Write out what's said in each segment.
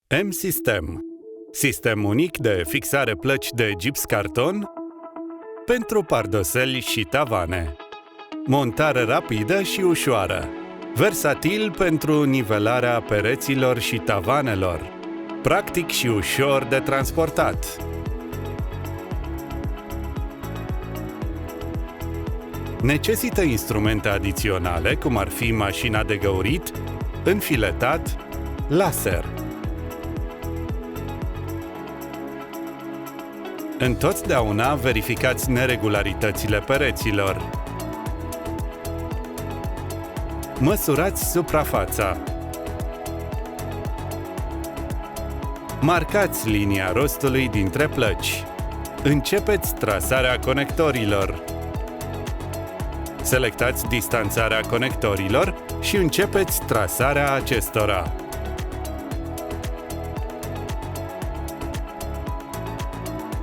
M-System. Sistem unic de fixare plăci de gips carton pentru pardoseli și tavane. Montare rapidă și ușoară. Versatil pentru nivelarea pereților și tavanelor. Practic și ușor de transportat. Necesită instrumente adiționale, cum ar fi mașina de găurit, înfiletat, laser. Întotdeauna verificați neregularitățile pereților. Măsurați suprafața. Marcați linia rostului dintre plăci. Începeți trasarea conectorilor. Selectați distanțarea conectorilor și începeți trasarea acestora.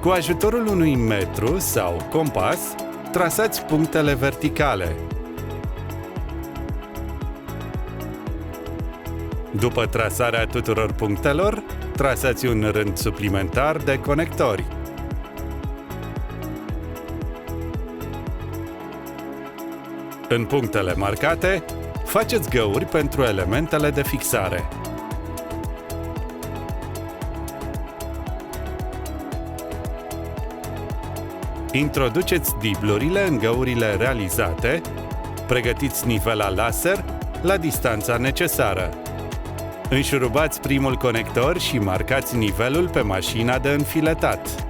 Cu ajutorul unui metru sau compas, trasați punctele verticale. După trasarea tuturor punctelor, trasați un rând suplimentar de conectori. În punctele marcate, faceți găuri pentru elementele de fixare. Introduceți diblurile în găurile realizate, pregătiți nivela laser la distanța necesară. Înșurubați primul conector și marcați nivelul pe mașina de înfiletat.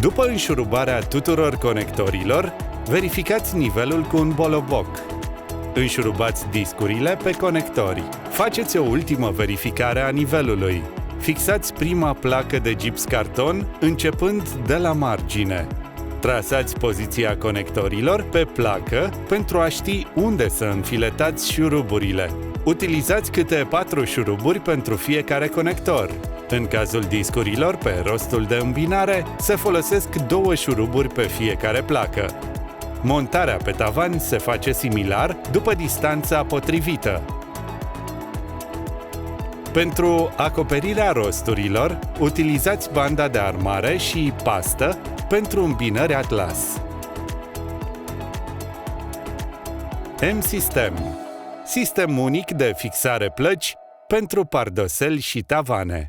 După înșurubarea tuturor conectorilor, verificați nivelul cu un boloboc. Înșurubați discurile pe conectori. Faceți o ultimă verificare a nivelului. Fixați prima placă de gips carton începând de la margine. Trasați poziția conectorilor pe placă pentru a ști unde să înfiletați șuruburile. Utilizați câte 4 șuruburi pentru fiecare conector. În cazul discurilor pe rostul de îmbinare, se folosesc 2 șuruburi pe fiecare placă. Montarea pe tavan se face similar după distanța potrivită. Pentru acoperirea rosturilor, utilizați banda de armare și pastă pentru îmbinări atlas. M-System. Sistem unic de fixare plăci pentru pardoseli și tavane.